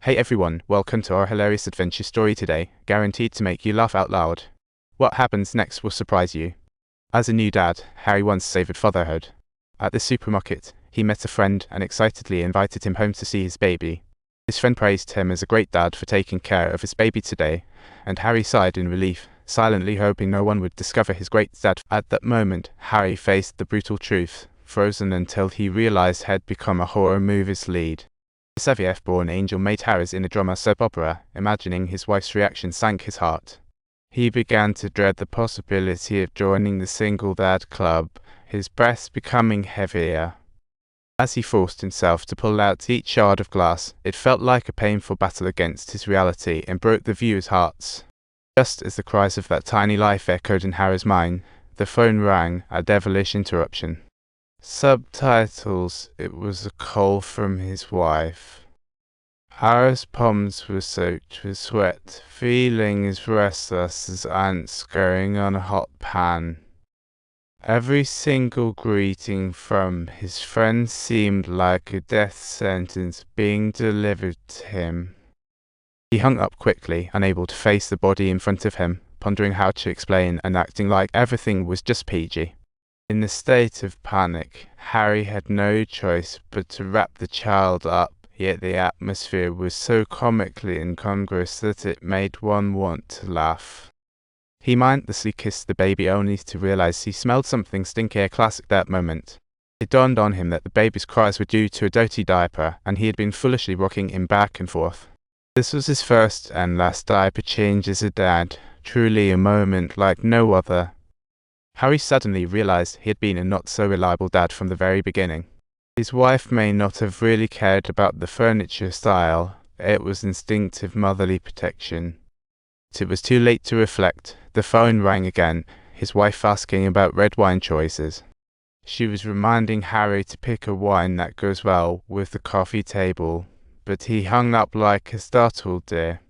Hey everyone, welcome to our hilarious adventure story today, guaranteed to make you laugh out loud. What happens next will surprise you. As a new dad, Harry once savored fatherhood. At the supermarket, he met a friend and excitedly invited him home to see his baby. His friend praised him as a great dad for taking care of his baby today, and Harry sighed in relief, silently hoping no one would discover his great dad. At that moment, Harry faced the brutal truth, frozen until he realized he had become a horror movie's lead. The Sevier-born angel made Harry's inner drama soap opera. Imagining his wife's reaction sank his heart. He began to dread the possibility of joining the single dad club, his breath becoming heavier. As he forced himself to pull out each shard of glass, it felt like a painful battle against his reality and broke the viewers' hearts. Just as the cries of that tiny life echoed in Harry's mind, the phone rang, a devilish interruption. Subtitles. It was a call from his wife. Harry's palms were soaked with sweat, feeling as restless as ants going on a hot pan. Every single greeting from his friend seemed like a death sentence being delivered to him. He hung up quickly, unable to face the body in front of him, pondering how to explain and acting like everything was just PG. In a state of panic, Harry had no choice but to wrap the child up, yet the atmosphere was so comically incongruous that it made one want to laugh. He mindlessly kissed the baby only to realize he smelled something stinky, a classic that moment. It dawned on him that the baby's cries were due to a dirty diaper, and he had been foolishly rocking him back and forth. This was his first and last diaper change as a dad, truly a moment like no other. Harry suddenly realized he had been a not-so-reliable dad from the very beginning. His wife may not have really cared about the furniture style, it was instinctive motherly protection. But it was too late to reflect. The phone rang again, his wife asking about red wine choices. She was reminding Harry to pick a wine that goes well with the coffee table, but he hung up like a startled deer.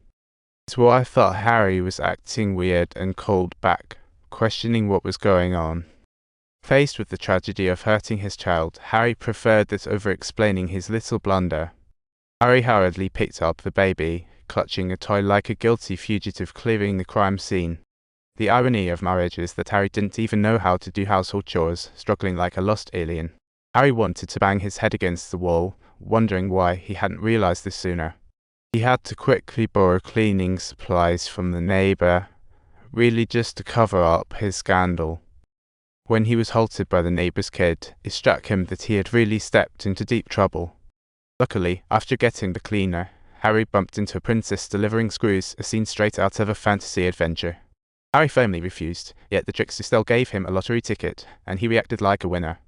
His wife thought Harry was acting weird and called back, questioning what was going on. Faced with the tragedy of hurting his child, Harry preferred this over explaining his little blunder. Harry hurriedly picked up the baby, clutching a toy like a guilty fugitive clearing the crime scene. The irony of marriage is that Harry didn't even know how to do household chores, struggling like a lost alien. Harry wanted to bang his head against the wall, wondering why he hadn't realized this sooner. He had to quickly borrow cleaning supplies from the neighbor, really just to cover up his scandal. When he was halted by the neighbor's kid, it struck him that he had really stepped into deep trouble. Luckily, after getting the cleaner, Harry bumped into a princess delivering screws, a scene straight out of a fantasy adventure. Harry firmly refused, yet the trickster still gave him a lottery ticket, and he reacted like a winner.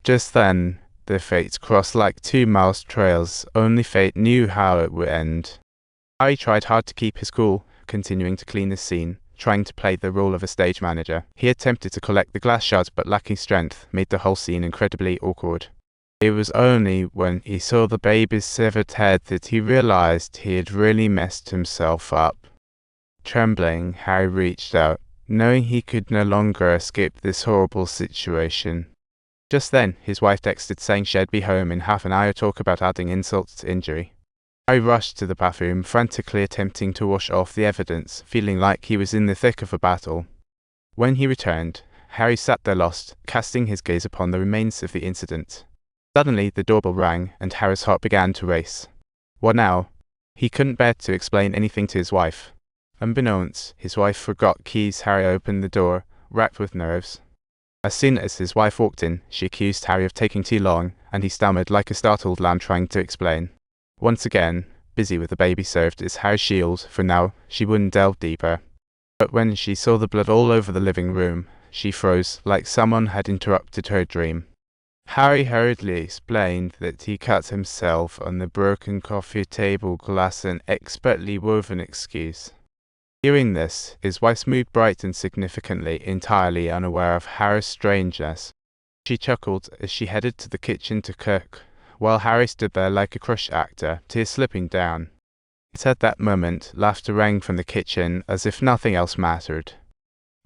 Just then, their fates crossed like two mouse trails. Only fate knew how it would end. Harry tried hard to keep his cool, continuing to clean the scene, trying to play the role of a stage manager. He attempted to collect the glass shards, but lacking strength made the whole scene incredibly awkward. It was only when he saw the baby's severed head that he realized he had really messed himself up. Trembling, Harry reached out, knowing he could no longer escape this horrible situation. Just then, his wife texted saying she'd be home in half an hour. Talk about adding insult to injury. Harry rushed to the bathroom, frantically attempting to wash off the evidence, feeling like he was in the thick of a battle. When he returned, Harry sat there lost, casting his gaze upon the remains of the incident. Suddenly, the doorbell rang, and Harry's heart began to race. What now? He couldn't bear to explain anything to his wife. Unbeknownst, his wife forgot keys. Harry opened the door, racked with nerves. As soon as his wife walked in, she accused Harry of taking too long, and he stammered like a startled lamb trying to explain. Once again, busy with the baby served as Harry's shield, for now she wouldn't delve deeper. But when she saw the blood all over the living room, she froze, like someone had interrupted her dream. Harry hurriedly explained that he cut himself on the broken coffee table glass, an expertly woven excuse. Hearing this, his wife's mood brightened significantly, entirely unaware of Harry's strangeness. She chuckled as she headed to the kitchen to cook, while Harry stood there like a crushed actor, tears slipping down. At that moment, laughter rang from the kitchen as if nothing else mattered.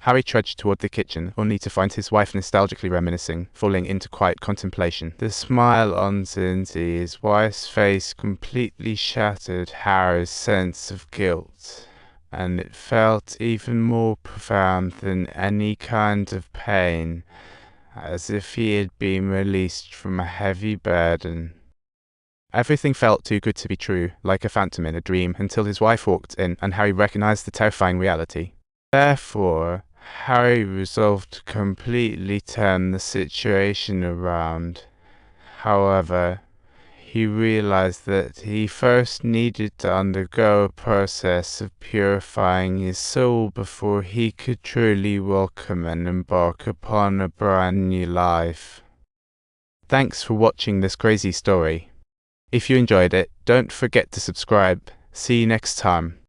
Harry trudged toward the kitchen, only to find his wife nostalgically reminiscing, falling into quiet contemplation. The smile on Cindy's wife's face completely shattered Harry's sense of guilt, and it felt even more profound than any kind of pain, as if he had been released from a heavy burden. Everything felt too good to be true, like a phantom in a dream, until his wife walked in and Harry recognized the terrifying reality. Therefore, Harry resolved to completely turn the situation around. However, he realized that he first needed to undergo a process of purifying his soul before he could truly welcome and embark upon a brand new life. Thanks for watching this crazy story. If you enjoyed it, don't forget to subscribe. See you next time.